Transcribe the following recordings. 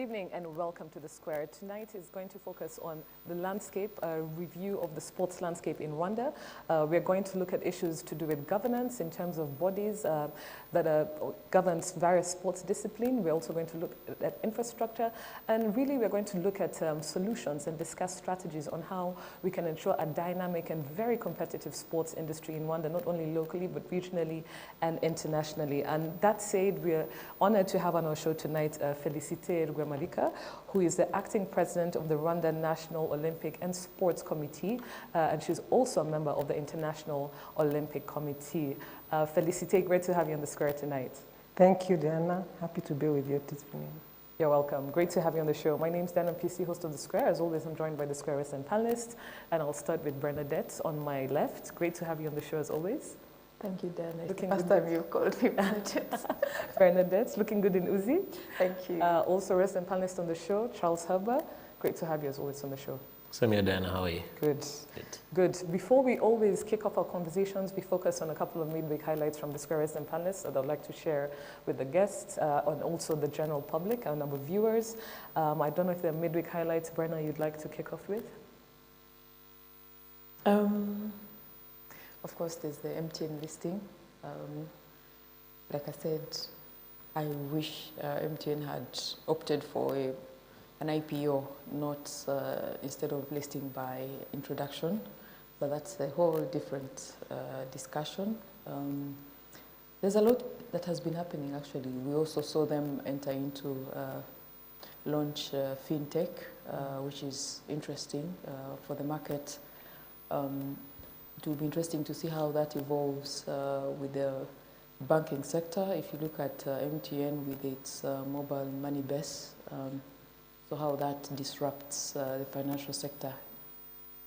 evening and welcome to The Square. Tonight is going to focus on the landscape, a review of the sports landscape in Rwanda. We're going to look at issues to do with governance in terms of bodies that governs various sports disciplines. We're also going to look at infrastructure, and really we're going to look at solutions and discuss strategies on how we can ensure a dynamic and very competitive sports industry in Rwanda, not only locally but regionally and internationally. And that said, we're honored to have on our show tonight Félicité Rwanda, who is the acting president of the Rwanda National Olympic and Sports Committee, and she's also a member of the International Olympic Committee. Félicité, great to have you on The Square tonight. Thank you, Diana. Happy to be with you this evening. You're welcome. Great to have you on the show. My name's Diana PC, host of The Square. As always, I'm joined by The Square resident panelists, and I'll start with Bernadette on my left. Great to have you on the show as always. Thank you, Diana. It's Looking the first good. time you've called me Bernadette. Bernadette, looking good in Uzi. Thank you. Also resident panelist on the show, Charles Herber. Great to have you as always on the show. Same here, Diana. How are you? Good. Good. Before we always kick off our conversations, we focus on a couple of midweek highlights from the Square resident panelists that I'd like to share with the guests and also the general public and our viewers. I don't know if there are midweek highlights, Brenna, you'd like to kick off with? Of course, there's the MTN listing. Like I said, I wish MTN had opted for an IPO, not instead of listing by introduction, but that's a whole different discussion. There's a lot that has been happening actually. We also saw them enter into launch fintech, which is interesting for the market. It will be interesting to see how that evolves with the banking sector. If you look at MTN with its mobile money base, so how that disrupts the financial sector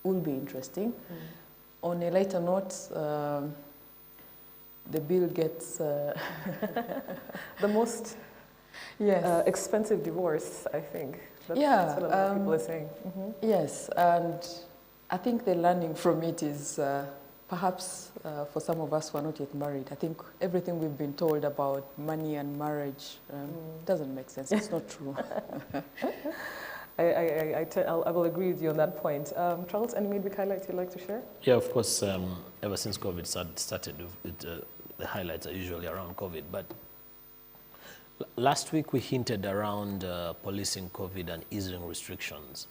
will be interesting. On a lighter note, the bill gets the most expensive divorce, I think. That's what a lot of people are saying. Yes, and I think the learning from it is perhaps for some of us who are not yet married, I think everything we've been told about money and marriage doesn't make sense. It's not true. I will agree with you on that point. Charles, any midweek highlights you'd like to share? Yeah, of course. Ever since COVID started, the highlights are usually around COVID. But last week we hinted around policing COVID and easing restrictions.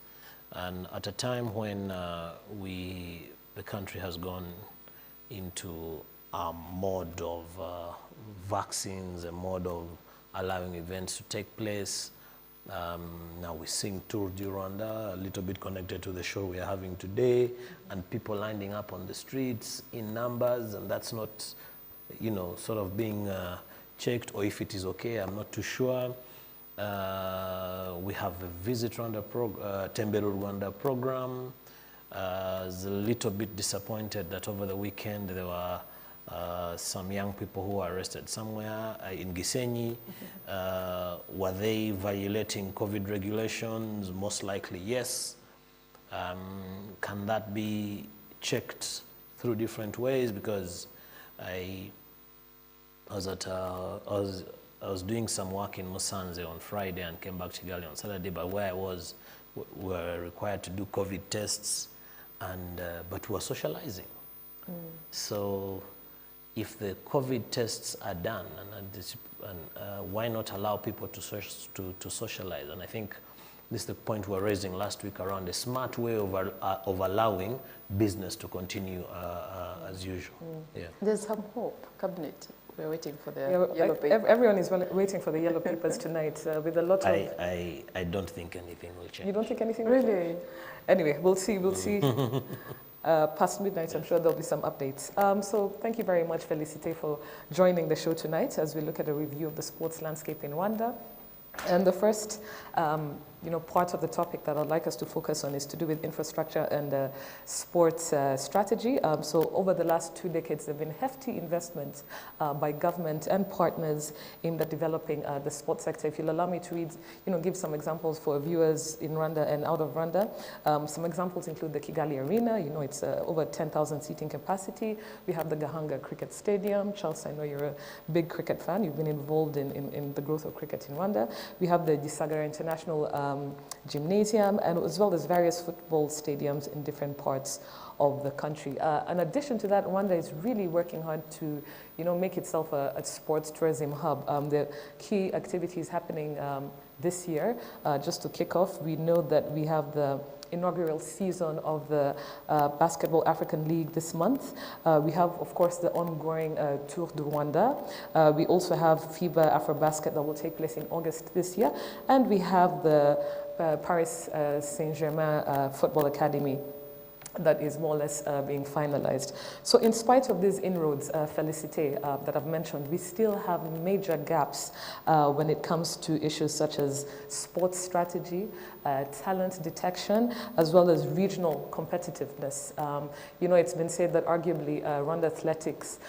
And at a time when the country has gone into a mode of vaccines, a mode of allowing events to take place. Now we're seeing Tour du Rwanda, a little bit connected to the show we are having today, and people lining up on the streets in numbers, and that's not, sort of being checked, or if it is okay, I'm not too sure. We have a Visit Rwanda Tembero Rwanda program. I was a little bit disappointed that over the weekend there were some young people who were arrested somewhere in Gisenyi. Were they violating COVID regulations? Most likely, yes. Can that be checked through different ways? Because I was doing some work in Musanze on Friday and came back to Kigali on Saturday, but where I was, we were required to do COVID tests, and but we were socializing. So if the COVID tests are done, why not allow people to socialize? And I think this is the point we were raising last week around a smart way of allowing business to continue as usual. Yeah. There's some hope, Cabinet. We're waiting for the yellow paper. Everyone is waiting for the yellow papers tonight with a lot of... I don't think anything will change. You don't think anything will change? Really? Anyway, we'll see. Past midnight, I'm sure there'll be some updates. So thank you very much, Félicité, for joining the show tonight as we look at a review of the sports landscape in Rwanda. And the first part of the topic that I'd like us to focus on is to do with infrastructure and sports strategy. So over the last 2 decades, there have been hefty investments by government and partners in developing the sports sector. If you'll allow me to read, give some examples for viewers in Rwanda and out of Rwanda. Some examples include the Kigali Arena. It's over 10,000 seating capacity. We have the Gahanga Cricket Stadium. Charles, I know you're a big cricket fan. You've been involved in the growth of cricket in Rwanda. We have the Gisagara International Gymnasium, and as well as various football stadiums in different parts of the country. In addition to that, Rwanda is really working hard to, make itself a sports tourism hub. The key activities happening this year, just to kick off, we know that we have the inaugural season of the Basketball African League this month. We have, of course, the ongoing Tour du Rwanda. We also have FIBA Afrobasket that will take place in August this year. And we have the Paris Saint-Germain Football Academy that is more or less being finalized. So in spite of these inroads, Felicite, that I've mentioned, we still have major gaps when it comes to issues such as sports strategy, talent detection, as well as regional competitiveness. It's been said that arguably Rwanda Athletics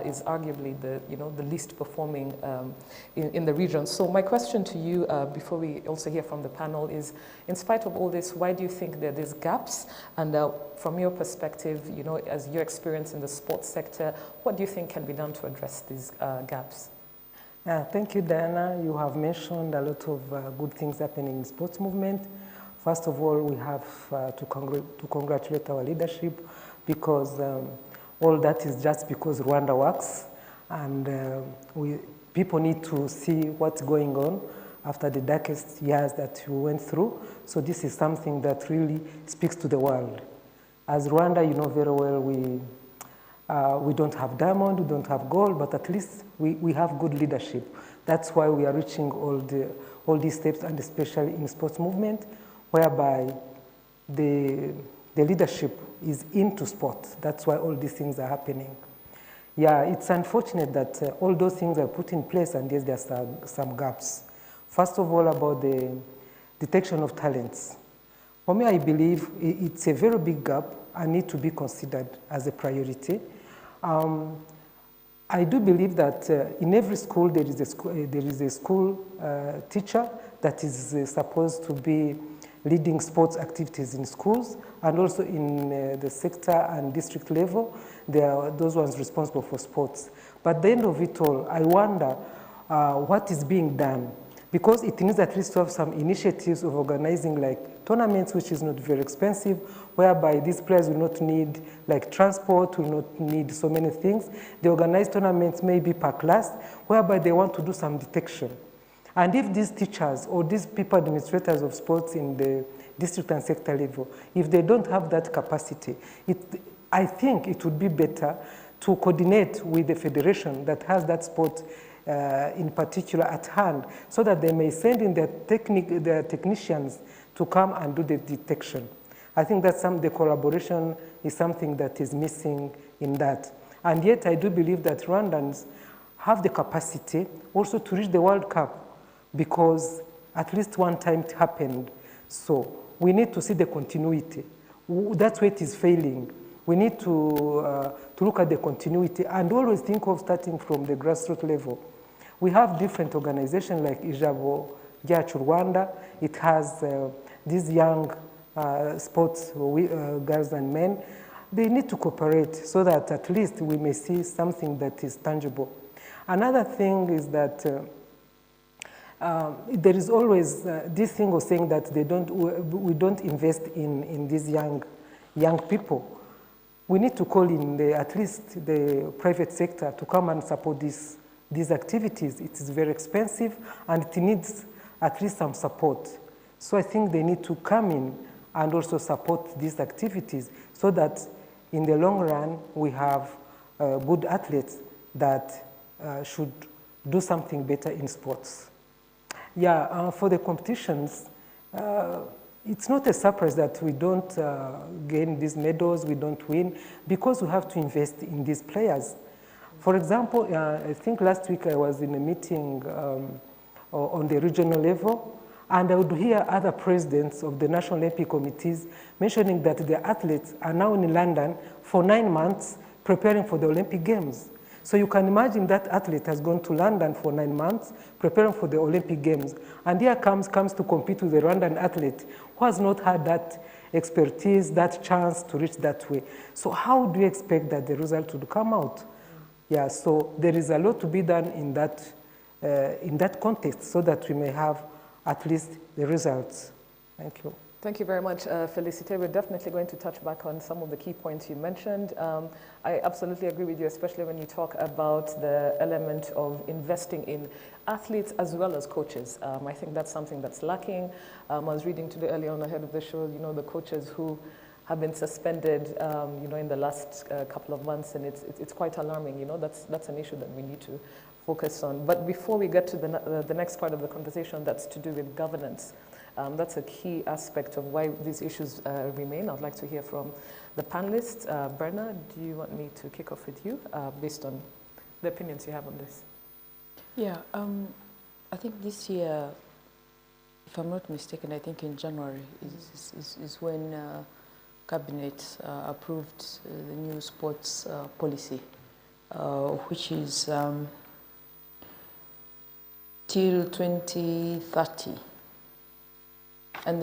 is arguably the least performing in the region. So my question to you, before we also hear from the panel, is in spite of all this, why do you think there are these gaps? And from your perspective, as your experience in the sports sector, what do you think can be done to address these gaps? Yeah, thank you, Diana. You have mentioned a lot of good things happening in the sports movement. First of all, we have to congratulate our leadership, because all that is just because Rwanda works, and people need to see what's going on after the darkest years that we went through. So this is something that really speaks to the world. As Rwanda, you know very well, we don't have diamond, we don't have gold, but at least we have good leadership. That's why we are reaching all these steps, and especially in sports movement, whereby the leadership is into sport. That's why all these things are happening. Yeah, it's unfortunate that all those things are put in place, and yes, there are some gaps. First of all, about the detection of talents. For me, I believe it's a very big gap and need to be considered as a priority. I do believe that in every school there is a school teacher that is supposed to be leading sports activities in schools, and also in the sector and district level, there are those ones responsible for sports. But at the end of it all, I wonder what is being done, because it needs at least to have some initiatives of organizing like tournaments, which is not very expensive, whereby these players will not need like transport, will not need so many things. They organize tournaments maybe per class, whereby they want to do some detection. And if these teachers or these people, administrators of sports in the district and sector level, if they don't have that capacity, I think it would be better to coordinate with the federation that has that sport in particular at hand, so that they may send in their technicians to come and do the detection. I think that the collaboration is something that is missing in that. And yet I do believe that Rwandans have the capacity also to reach the World Cup, because at least one time it happened. So we need to see the continuity. That's where it is failing. We need to look at the continuity and always think of starting from the grassroots level. We have different organizations like Ijabo Ryacu Rwanda. It has these young sports girls and men. They need to cooperate so that at least we may see something that is tangible. Another thing is that there is always this thing of saying that we don't invest in these young people. We need to call in at least the private sector to come and support these activities. It is very expensive, and it needs at least some support. So I think they need to come in and also support these activities, so that in the long run we have good athletes that should do something better in sports. Yeah, for the competitions, it's not a surprise that we don't gain these medals, we don't win, because we have to invest in these players. For example, I think last week I was in a meeting on the regional level, And I would hear other presidents of the National Olympic Committees mentioning that their athletes are now in London for 9 months preparing for the Olympic Games. So you can imagine that athlete has gone to London for 9 months preparing for the Olympic Games. And here comes to compete with the Rwandan athlete who has not had that expertise, that chance to reach that way. So how do you expect that the result would come out? Yeah, so there is a lot to be done in that context so that we may have at least the results. Thank you. Thank you very much, Felicite. We're definitely going to touch back on some of the key points you mentioned. I absolutely agree with you, especially when you talk about the element of investing in athletes as well as coaches. I think that's something that's lacking. I was reading today earlier on ahead of the show, you know, the coaches who have been suspended, you know, in the last couple of months, and it's quite alarming. You know, that's an issue that we need to focus on. But before we get to the next part of the conversation, that's to do with governance. That's a key aspect of why these issues remain. I'd like to hear from the panelists. Berna, do you want me to kick off with you based on the opinions you have on this? Yeah, I think this year, if I'm not mistaken, I think in January is when Cabinet approved the new sports policy, which is till 2030. And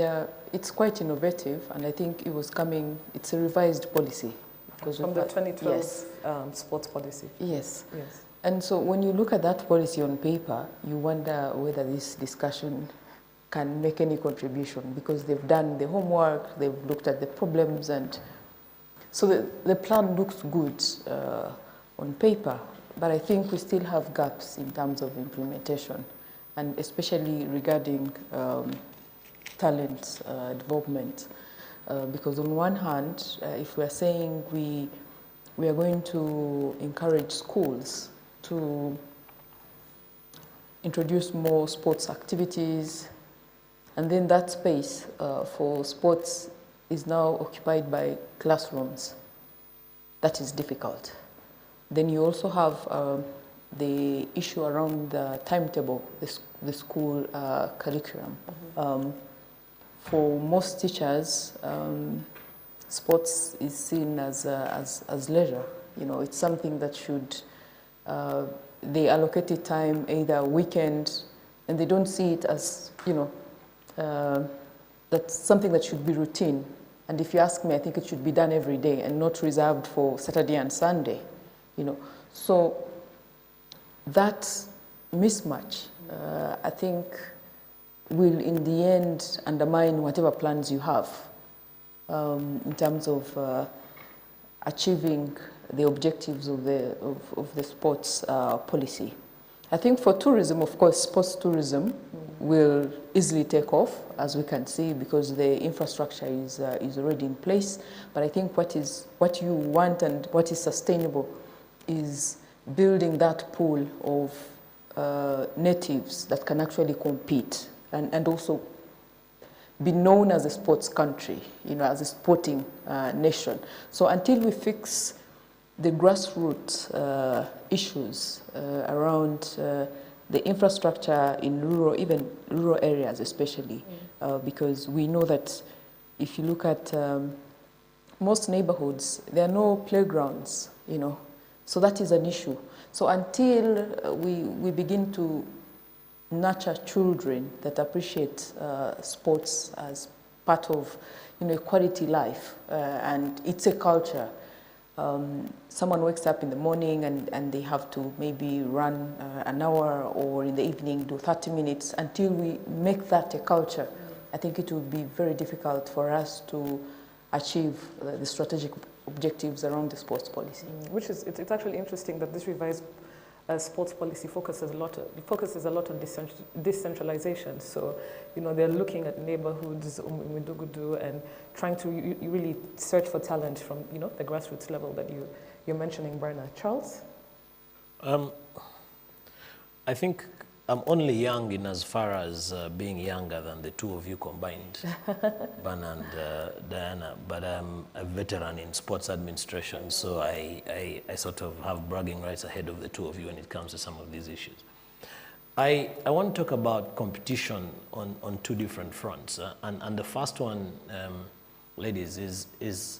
it's quite innovative, and I think it was coming, it's a revised policy. Because from the 2012 yes. Sports policy. Yes. Yes. And so when you look at that policy on paper, you wonder whether this discussion can make any contribution, because they've done the homework, they've looked at the problems, and so the plan looks good on paper, but I think we still have gaps in terms of implementation, and especially regarding talent development. Because on one hand, if we are saying we are going to encourage schools to introduce more sports activities, and then that space for sports is now occupied by classrooms, that is difficult. Then you also have the issue around the timetable, the school curriculum. Mm-hmm. For most teachers, sports is seen as leisure. You know, it's something that should, they allocated time either weekend, and they don't see it as, you know, that's something that should be routine. And if you ask me, I think it should be done every day and not reserved for Saturday and Sunday, you know. So that mismatch, I think, will in the end undermine whatever plans you have in terms of achieving the objectives of the sports policy. I think for tourism, of course, sports tourism will easily take off, as we can see, because the infrastructure is already in place. But I think what you want and what is sustainable is building that pool of natives that can actually compete and also be known as a sports country, you know, as a sporting nation. So until we fix the grassroots issues around the infrastructure in even rural areas especially, because we know that if you look at most neighborhoods, there are no playgrounds, you know, so that is an issue. So until we begin to nurture children that appreciate sports as part of, you know, a quality life, and it's a culture. Someone wakes up in the morning and they have to maybe run an hour, or in the evening do 30 minutes. Until we make that a culture, I think it will be very difficult for us to achieve the strategic objectives around the sports policy. Which is, it's actually interesting that this revised sports policy focuses a lot on decentralization. So, you know, they're looking at neighborhoods, and trying to really search for talent from, you know, the grassroots level that you're mentioning, Berna. Charles? I think I'm only young in as far as being younger than the two of you combined, Berna and Diana, but I'm a veteran in sports administration, so I sort of have bragging rights ahead of the two of you when it comes to some of these issues. I want to talk about competition on two different fronts. And the first one, ladies, is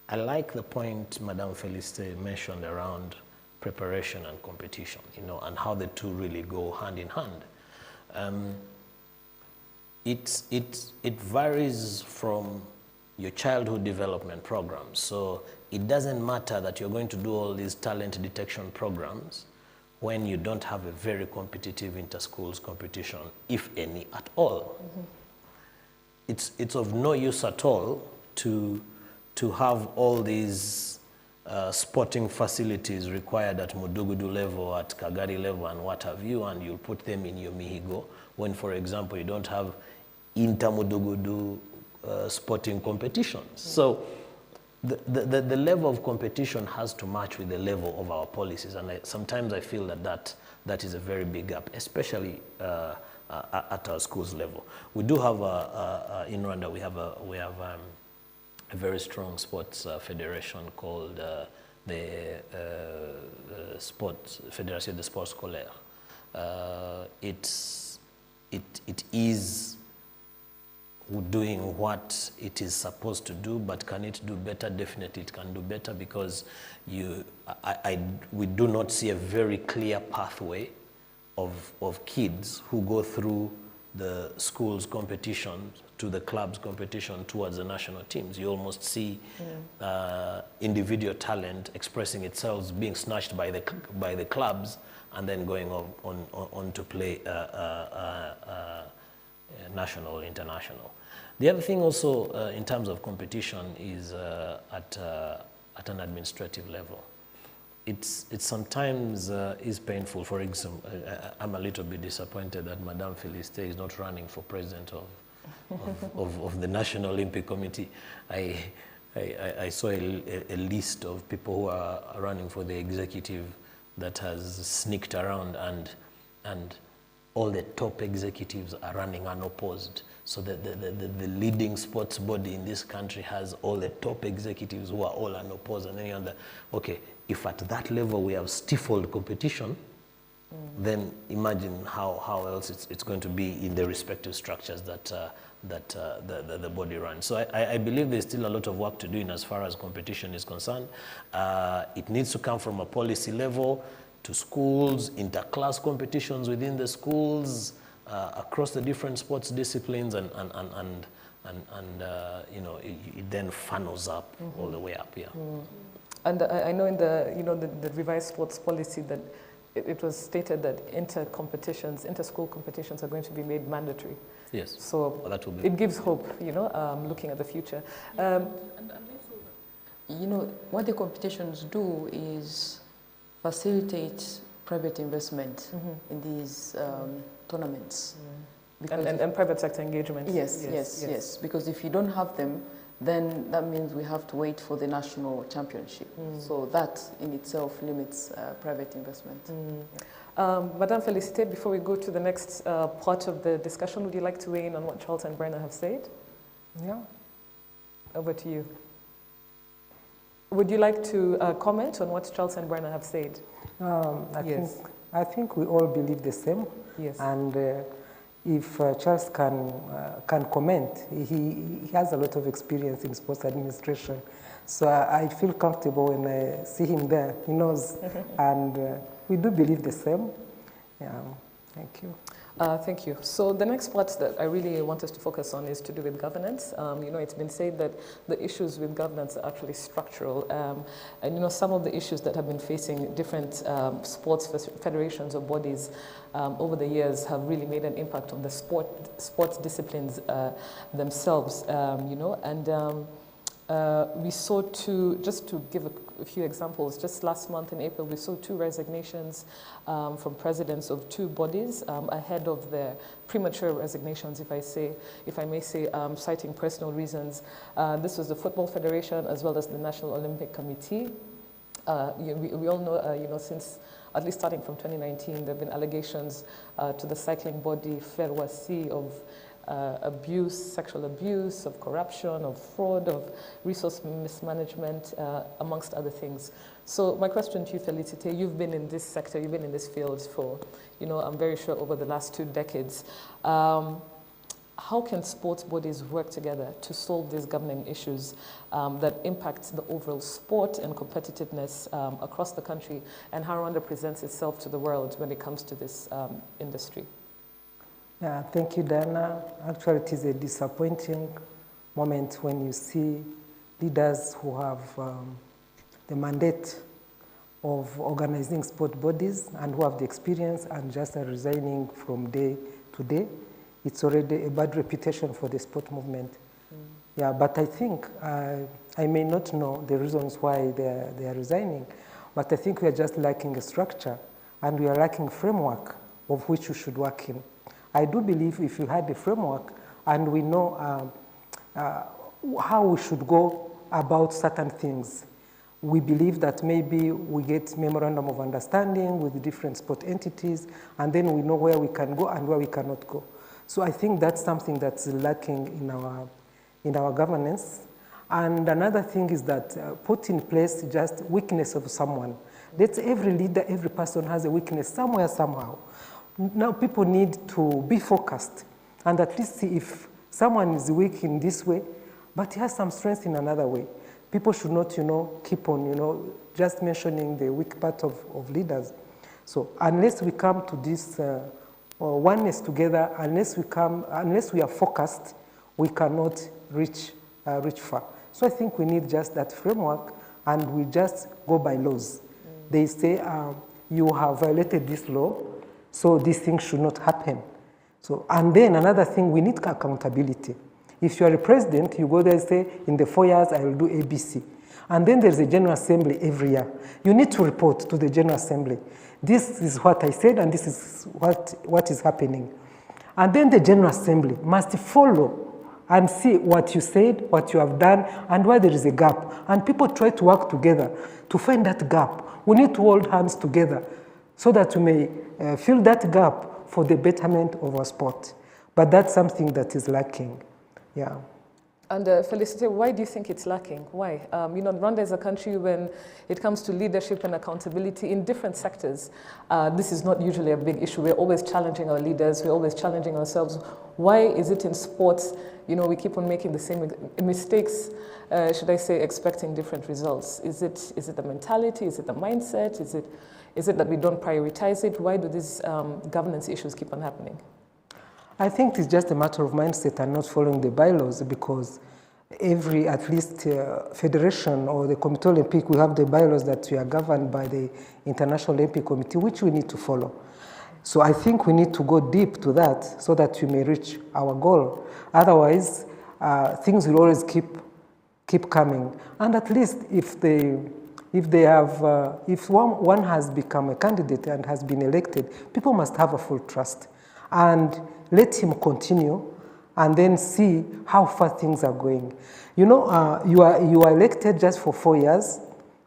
I like the point Madame Felicite mentioned around preparation and competition, you know, and how the two really go hand in hand. It varies from your childhood development programs. So it doesn't matter that you're going to do all these talent detection programs when you don't have a very competitive inter-schools competition, if any at all. It's of no use at all to have all these sporting facilities required at Mudugudu level, at Kagari level, and what have you, and you'll put them in your Mihigo, when, for example, you don't have inter-Mudugudu sporting competitions. So the level of competition has to match with the level of our policies, and sometimes I feel that is a very big gap, especially at our schools level. We do have in Rwanda we have a very strong sports federation called the Sports Fédération de Sport Scolaire. It is doing what it is supposed to do, but can it do better? Definitely it can do better, because we do not see a very clear pathway of kids who go through the school's competition to the club's competition towards the national teams. You almost see individual talent expressing itself, being snatched by the clubs, and then going on to play national or international. The other thing also in terms of competition is at an administrative level. It's sometimes is painful. For example, I'm a little bit disappointed that Madame Felicite is not running for president of the National Olympic Committee. I saw a list of people who are running for the executive that has sneaked around, and all the top executives are running unopposed. So the leading sports body in this country has all the top executives who are all unopposed. And then you wonder, okay, if at that level we have stifled competition, then imagine how else it's going to be in the respective structures that the body runs. So I believe there's still a lot of work to do in as far as competition is concerned. It needs to come from a policy level to schools, inter-class competitions within the schools, across the different sports disciplines, and you know, it then funnels up all the way up. Yeah. And I know in the revised sports policy that it was stated that inter-school competitions are going to be made mandatory. Yes. So well, that will be. It gives hope, you know, looking at the future. You know, what the competitions do is facilitate private investment in these tournaments. And private sector engagement. Yes. Because if you don't have them, then that means we have to wait for the national championship. So that in itself limits private investment. Madame Felicite, before we go to the next part of the discussion, would you like to weigh in on what Charles and Brenna have said? Yeah. Over to you. Would you like to comment on what Charles and Brenna have said? I think we all believe the same. Yes. And if Charles can comment, he has a lot of experience in sports administration. So I feel comfortable when I see him there. He knows. And we do believe the same. Yeah. Thank you. Thank you. So the next part that I really want us to focus on is to do with governance. You know, it's been said that the issues with governance are actually structural. And, you know, some of the issues that have been facing different sports federations or bodies over the years have really made an impact on the sports disciplines themselves, you know, and we saw just to give a few examples, just last month in April, we saw 2 resignations from presidents of 2 bodies ahead of their premature resignations, if I may say, citing personal reasons. This was the Football Federation as well as the National Olympic Committee. We all know, you know, since at least starting from 2019, there have been allegations to the cycling body FERWASI of abuse, sexual abuse, of corruption, of fraud, of resource mismanagement, amongst other things. So my question to you, Felicite, you've been in this sector, you've been in this field for, I'm very sure over the last 2 decades. How can sports bodies work together to solve these governing issues that impact the overall sport and competitiveness across the country, and how Rwanda presents itself to the world when it comes to this industry? Yeah, thank you, Dana. Actually, it is a disappointing moment when you see leaders who have the mandate of organizing sport bodies and who have the experience and just are resigning from day to day. It's already a bad reputation for the sport movement. Yeah, but I think, I may not know the reasons why they are resigning, but I think we are just lacking a structure and we are lacking a framework of which we should work in. I do believe if you had a framework and we know how we should go about certain things, we believe that maybe we get memorandum of understanding with different sport entities, and then we know where we can go and where we cannot go. So I think that's something that's lacking in our governance. And another thing is that put in place just weakness of someone. Every leader, every person has a weakness somewhere, somehow. Now people need to be focused and at least see if someone is weak in this way, but he has some strength in another way. People should not, keep on, just mentioning the weak part of leaders. So unless we come to this oneness together, unless we are focused, we cannot reach far. So I think we need just that framework, and we just go by laws. They say you have violated this law, so these things should not happen. So, and then another thing, we need accountability. If you are a president, you go there and say, in the 4 years, I will do ABC. And then there's a General Assembly every year. You need to report to the General Assembly. This is what I said, and this is what is happening. And then the General Assembly must follow and see what you said, what you have done, and where there is a gap. And people try to work together to find that gap. We need to hold hands together so that we may fill that gap for the betterment of our sport. But that's something that is lacking. Yeah. And Felicite, why do you think it's lacking? Why? Rwanda is a country when it comes to leadership and accountability in different sectors. This is not usually a big issue. We're always challenging our leaders. We're always challenging ourselves. Why is it in sports, we keep on making the same mistakes, should I say, expecting different results? Is it the mentality? Is it the mindset? Is it that we don't prioritize it? Why do these governance issues keep on happening? I think it's just a matter of mindset and not following the bylaws, because every, at least federation or the Comité Olympique, we have the bylaws that we are governed by the International Olympic Committee, which we need to follow. So I think we need to go deep to that so that we may reach our goal. Otherwise, things will always keep coming. And at least if one has become a candidate and has been elected, people must have a full trust. And let him continue and then see how far things are going. You are elected just for 4 years.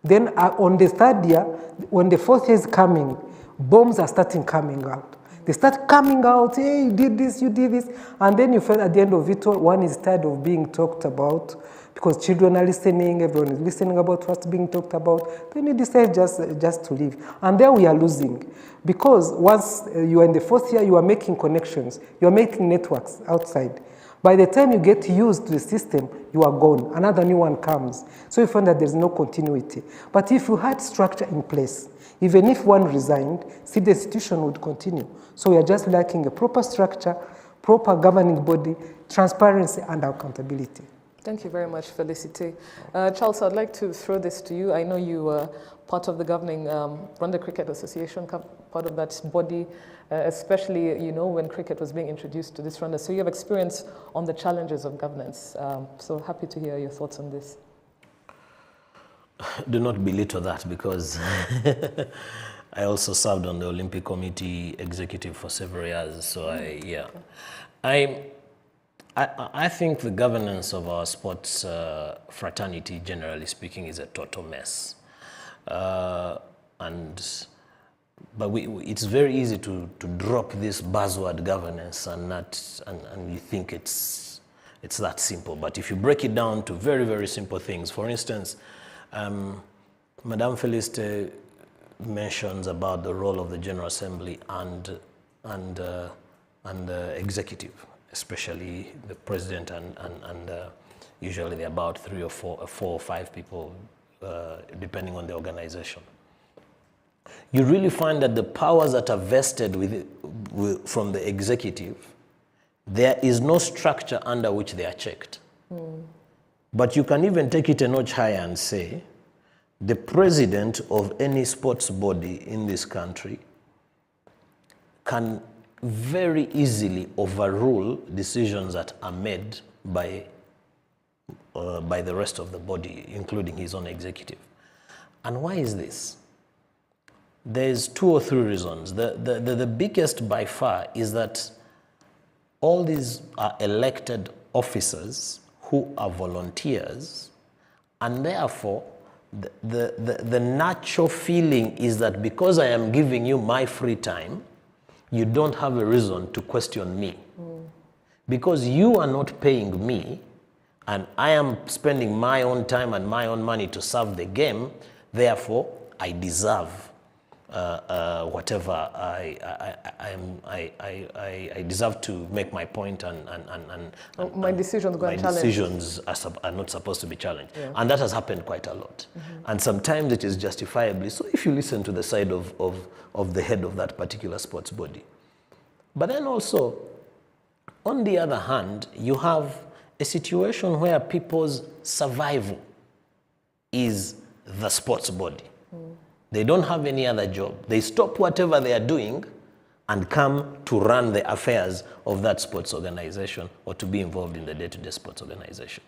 Then on the 3rd year, when the 4th year is coming, bombs are starting coming out. They start coming out, hey, you did this, you did this. And then you feel at the end of it all, one is tired of being talked about because children are listening, everyone is listening about what's being talked about. Then you decide just to leave. And there we are losing. Because once you are in the 4th year, you are making connections. You are making networks outside. By the time you get used to the system, you are gone. Another new one comes. So you find that there's no continuity. But if you had structure in place, even if one resigned, see, the institution would continue. So we are just lacking a proper structure, proper governing body, transparency, and accountability. Thank you very much, Felicite. Charles, I'd like to throw this to you. I know you were part of the governing Rwanda Cricket Association, part of that body, especially, when cricket was being introduced to this Rwanda. So you have experience on the challenges of governance. So happy to hear your thoughts on this. Do not belittle that, because I also served on the Olympic Committee executive for several years. So I think the governance of our sports fraternity, generally speaking, is a total mess. And But it's very easy to drop this buzzword governance and you think it's that simple. But if you break it down to very, very simple things, for instance, Madame Feliste mentions about the role of the General Assembly and the executive, especially the president and usually there are about 3 or 4 or 5 people, depending on the organization. You really find that the powers that are vested from the executive, there is no structure under which they are checked. But you can even take it a notch higher and say, the president of any sports body in this country can very easily overrule decisions that are made by the rest of the body, including his own executive. And why is this? There's 2 or 3 reasons. The biggest by far is that all these are elected officers who are volunteers, and therefore the natural feeling is that because I am giving you my free time, you don't have a reason to question me. Because you are not paying me, and I am spending my own time and my own money to serve the game, therefore I deserve whatever I deserve to make my point and my decisions go unchallenged. My decisions are not supposed to be challenged. Yeah. And that has happened quite a lot. And sometimes it is justifiably so if you listen to the side of the head of that particular sports body. But then also, on the other hand, you have a situation where people's survival is the sports body. They don't have any other job. They stop whatever they are doing and come to run the affairs of that sports organization or to be involved in the day-to-day sports organization.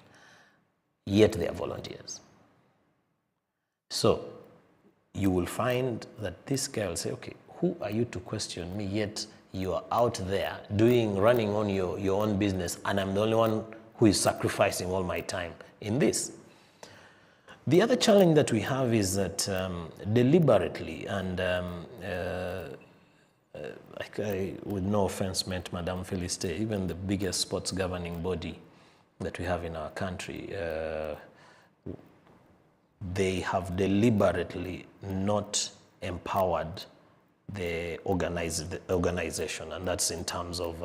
Yet they are volunteers. So you will find that this guy will say, okay, who are you to question me? Yet you are out there running on your own business, and I'm the only one who is sacrificing all my time in this. The other challenge that we have is that deliberately, and with no offense meant, Madame Feliste, even the biggest sports governing body that we have in our country, they have deliberately not empowered the organization, and that's in terms of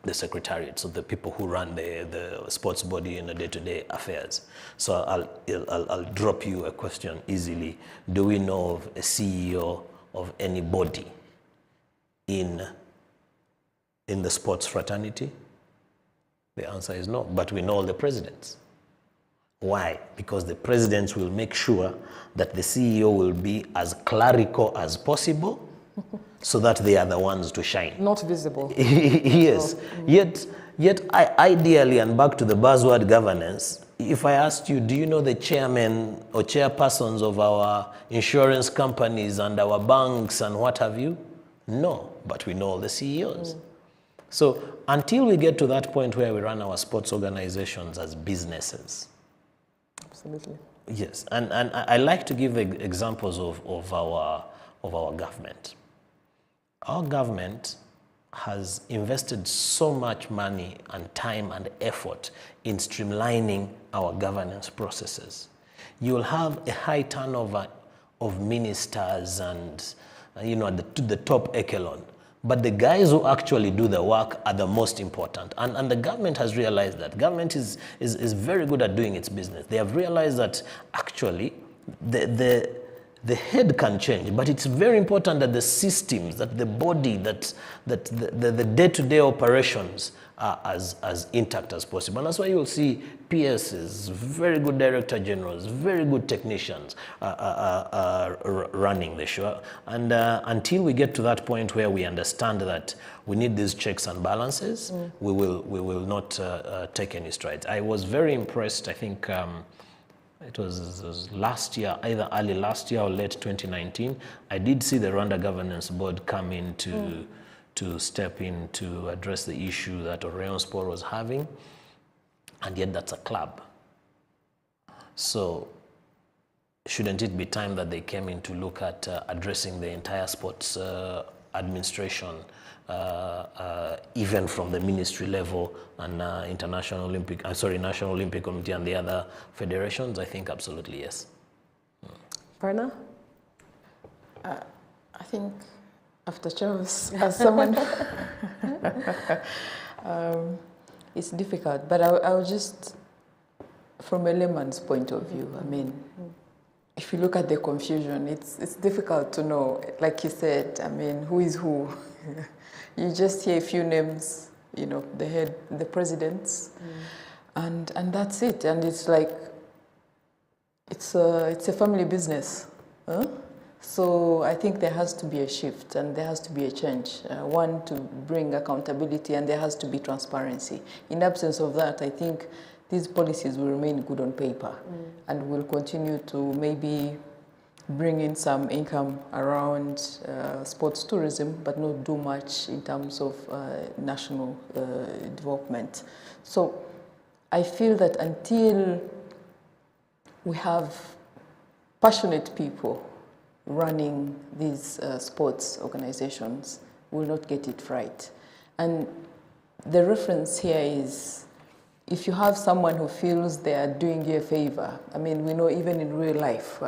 the secretariat, so the people who run the sports body in the day-to-day affairs. So I'll drop you a question easily. Do we know of a CEO of any body in the sports fraternity? The answer is no, but we know all the presidents. Why? Because the presidents will make sure that the CEO will be as clerical as possible so that they are the ones to shine. Not visible. Yes. Yet ideally, and back to the buzzword governance, if I asked you, do you know the chairmen or chairpersons of our insurance companies and our banks and what have you? No, but we know all the CEOs. So until we get to that point where we run our sports organizations as businesses. Absolutely. Yes, and I like to give examples of our government. Our government has invested so much money and time and effort in streamlining our governance processes. You will have a high turnover of ministers and, at the top echelon. But the guys who actually do the work are the most important. And the government has realized that. Government is very good at doing its business. They have realized that actually the head can change, but it's very important that the systems, that the body, that the day-to-day operations are as intact as possible. And that's why you'll see PSs, very good director generals, very good technicians running the show. And until we get to that point where we understand that we need these checks and balances, we will not take any strides. I was very impressed, I think, it was last year, either early last year or late 2019, I did see the Rwanda Governance Board come in to step in to address the issue that Rayon Sport was having, and yet that's a club. So shouldn't it be time that they came in to look at addressing the entire sports administration, even from the ministry level and National Olympic Committee and the other federations? I think absolutely yes. Parna? I think after Charles, as someone, it's difficult, but I'll just, from a layman's point of view, I mean, if you look at the confusion, it's difficult to know. Like you said, I mean, who is who? You just hear a few names, you know, the presidents, and that's it. And it's like, it's a family business. Huh? So I think there has to be a shift and there has to be a change. One, to bring accountability, and there has to be transparency. In absence of that, I think these policies will remain good on paper and will continue to maybe bring in some income around sports tourism, but not do much in terms of national development. So I feel that until we have passionate people running these sports organizations, will not get it right. And the reference here is, if you have someone who feels they are doing you a favor, I mean, we know even in real life,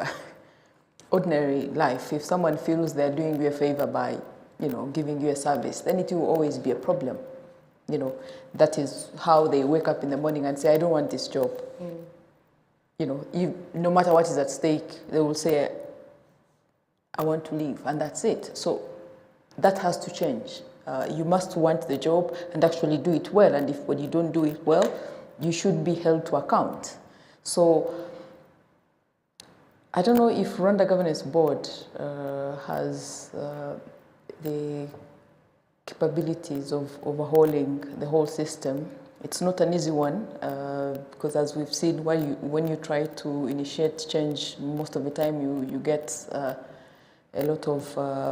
ordinary life, if someone feels they're doing you a favor by, you know, giving you a service, then it will always be a problem. You know, that is how they wake up in the morning and say, I don't want this job. You know, no matter what is at stake, they will say, I want to leave, and that's it. So that has to change. You must want the job and actually do it well, and if when you don't do it well, you should be held to account. So I don't know if Rwanda Governance Board has the capabilities of overhauling the whole system. It's not an easy one, because as we've seen, when you try to initiate change, most of the time you get a lot of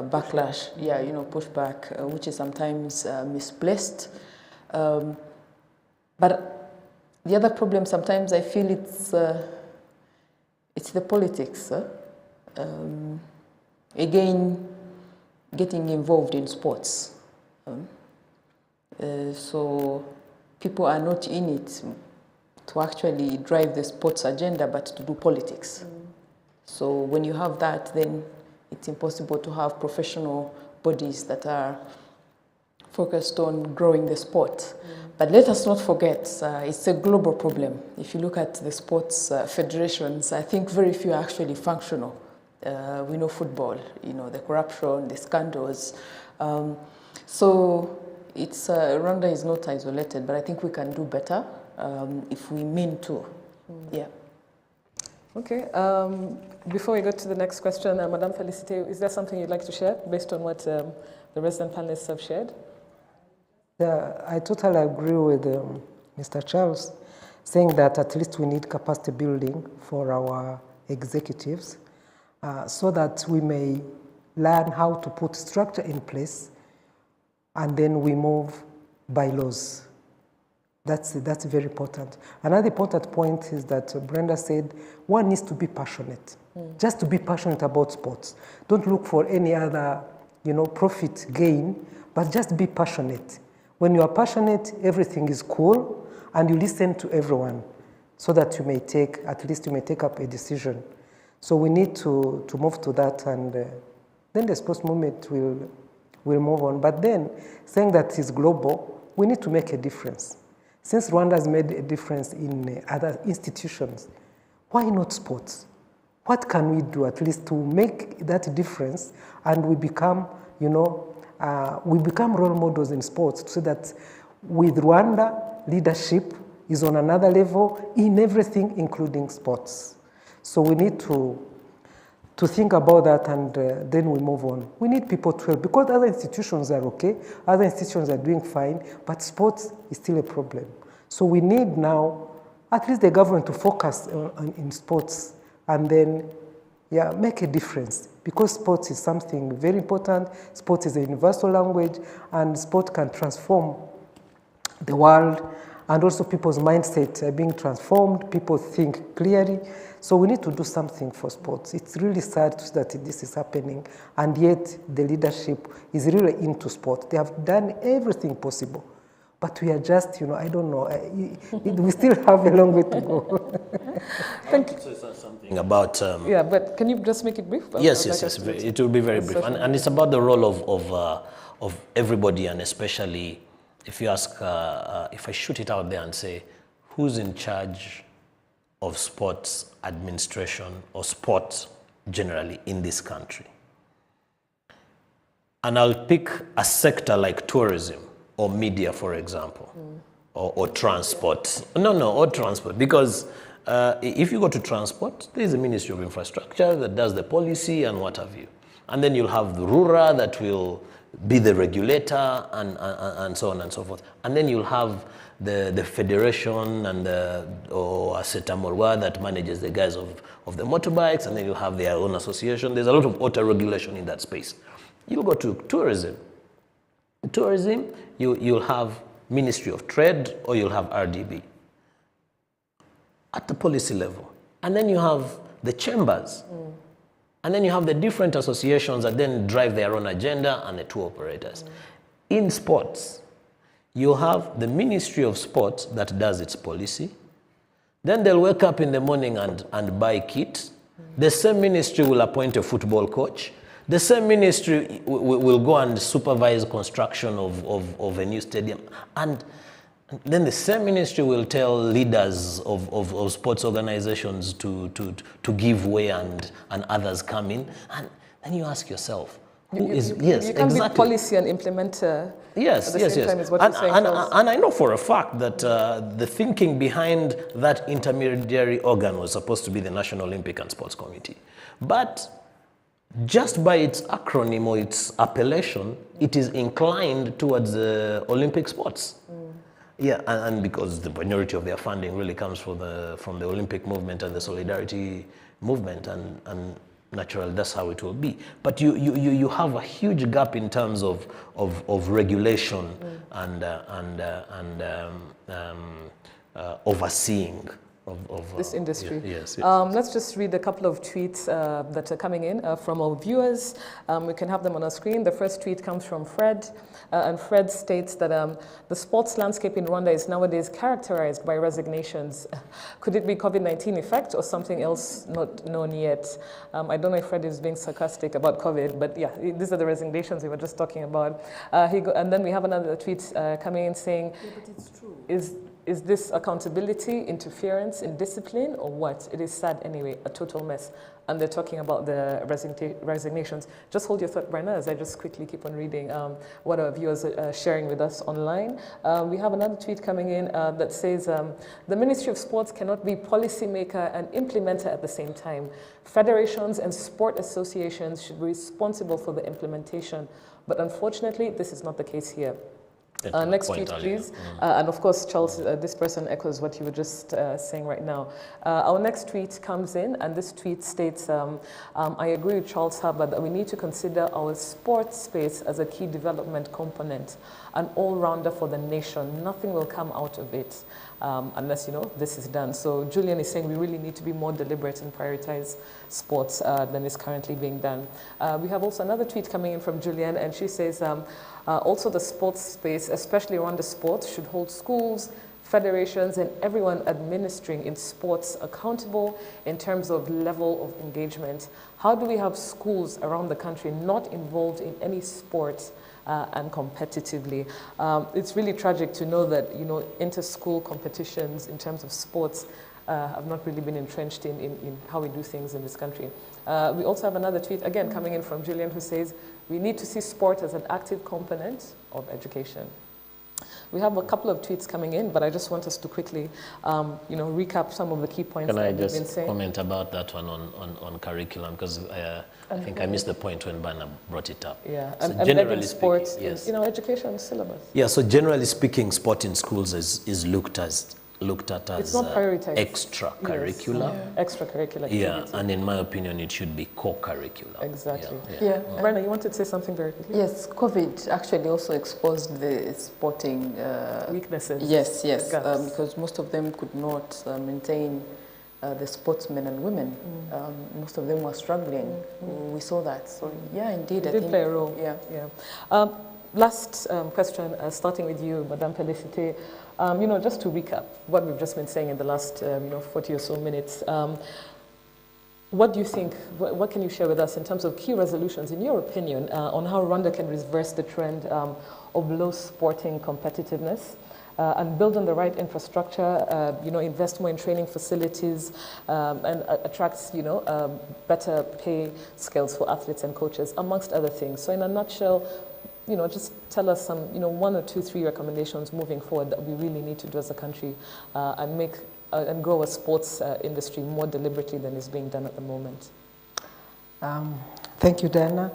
backlash, you know, pushback, which is sometimes misplaced. But the other problem, sometimes I feel it's the politics. Again, getting involved in sports. So people are not in it to actually drive the sports agenda, but to do politics. So when you have that, then it's impossible to have professional bodies that are focused on growing the sport. But let us not forget, it's a global problem. If you look at the sports federations, I think very few are actually functional. We know football, you know, the corruption, the scandals. So it's, Rwanda is not isolated, but I think we can do better if we mean to. Yeah. Okay. Before we go to the next question, Madame Felicite, is there something you'd like to share based on what the resident panelists have shared? Yeah, I totally agree with Mr. Charles, saying that at least we need capacity building for our executives so that we may learn how to put structure in place, and then we move by laws. That's very important. Another important point is that Brenda said one needs to be passionate. Just to be passionate about sports. Don't look for any other, you know, profit gain, but just be passionate. When you are passionate, everything is cool, and you listen to everyone, so that you may take, at least you may take up a decision. So we need to move to that, and then the sports movement will move on. But then, saying that it's global, we need to make a difference. Since Rwanda has made a difference in other institutions, why not sports? What can we do at least to make that difference, and we become, you know, we become role models in sports, so that with Rwanda, leadership is on another level in everything, including sports. So we need to think about that, and then we move on. We need people to help, because other institutions are okay, other institutions are doing fine, but sports is still a problem. So we need now at least the government to focus in sports, and then make a difference, because sports is something very important. Sports is a universal language, and sport can transform the world And also people's mindset are being transformed, people think clearly. So we need to do something for sports. It's really sad that this is happening, and yet the leadership is really into sport. They have done everything possible. But we are just, I don't know, we still have a long way to go. Thank you. So something about... yeah, but can you just make it brief? Yes, it will be very brief. And it's about the role of everybody, and especially if you ask, if I shoot it out there and say, who's in charge of sports administration or sports generally in this country? And I'll pick a sector like tourism, or media, for example, or transport. Or transport, because if you go to transport, there's a Ministry of Infrastructure that does the policy and what have you. And then you'll have the RURA that will be the regulator and so on and so forth. And then you'll have the federation and or Setamorwa that manages the guys of the motorbikes, and then you'll have their own association. There's a lot of auto-regulation in that space. You'll go to tourism. Tourism, you'll have Ministry of Trade, or you'll have RDB at the policy level. And then you have the chambers. And then you have the different associations that then drive their own agenda, and the tour operators. In sports, you have the Ministry of Sports that does its policy. Then they'll wake up in the morning and buy kit. The same ministry will appoint a football coach. The same ministry will go and supervise construction of a new stadium. And then the same ministry will tell leaders of sports organizations to give way, and others come in. And then you ask yourself, who is... Yes, you can't exactly. be policy and implementer Yes, at the same time is what you're saying. And I know for a fact that the thinking behind that intermediary organ was supposed to be the National Olympic and Sports Committee. But just by its acronym or its appellation, it is inclined towards Olympic sports. Yeah, and because the majority of their funding really comes from the Olympic movement and the solidarity movement, and naturally that's how it will be. But you have a huge gap in terms of regulation and overseeing of this industry. Yes. Let's just read a couple of tweets that are coming in from our viewers. We can have them on our screen. The first tweet comes from Fred, and Fred states that the sports landscape in Rwanda is nowadays characterized by resignations. Could it be COVID-19 effect or something else not known yet? I don't know if Fred is being sarcastic about COVID, but yeah, these are the resignations we were just talking about. And then we have another tweet coming in saying, yeah, but it's true. Is this accountability, interference in discipline, or what? It is sad anyway, a total mess. And they're talking about the resignations. Just hold your thought, Brenna, as I just quickly keep on reading what our viewers are sharing with us online. We have another tweet coming in that says, the Ministry of Sports cannot be policymaker and implementer at the same time. Federations and sport associations should be responsible for the implementation. But unfortunately, this is not the case here. Next tweet, please. And of course, Charles, this person echoes what you were just saying right now. Our next tweet comes in, and this tweet states, I agree with Charles Hubbard that we need to consider our sports space as a key development component, an all-rounder for the nation. Nothing will come out of it unless, this is done. So Julian is saying we really need to be more deliberate and prioritize sports than is currently being done. We have also another tweet coming in from Julian, and she says, also the sports space, especially Rwanda sports, should hold schools, federations, and everyone administering in sports accountable in terms of level of engagement. How do we have schools around the country not involved in any sport and competitively? It's really tragic to know that, inter-school competitions in terms of sports have not really been entrenched in how we do things in this country. We also have another tweet, again, coming in from Julian, who says, we need to see sport as an active component of education. We have a couple of tweets coming in, but I just want us to quickly, recap some of the key points that we've been saying. Can I just comment about that one on curriculum? Because I think I missed the point when Bana brought it up. Yeah, so and generally sports, yes. Education syllabus. Yeah, so generally speaking, sport in schools is looked at looked at as It's not prioritized. extracurricular. Yes. Extracurricular activity. Yeah, and in my opinion, it should be co-curricular. Exactly. Yeah. Brenda, you wanted to say something very quickly? Yes, COVID actually also exposed the sporting Weaknesses. Yes, gaps. because most of them could not maintain the sportsmen and women. Most of them were struggling. We saw that. So yeah, indeed, It I did think play a role. Yeah. Last question, starting with you, Madame Felicite. Just to recap what we've just been saying in the last 40 or so minutes. What do you think, what can you share with us in terms of key resolutions, in your opinion, on how Rwanda can reverse the trend of low sporting competitiveness and build on the right infrastructure, invest more in training facilities and attract, better pay scales for athletes and coaches, amongst other things. So in a nutshell, just tell us some, 1 or 2, 3 recommendations moving forward that we really need to do as a country and make and grow a sports industry more deliberately than is being done at the moment. Thank you, Diana.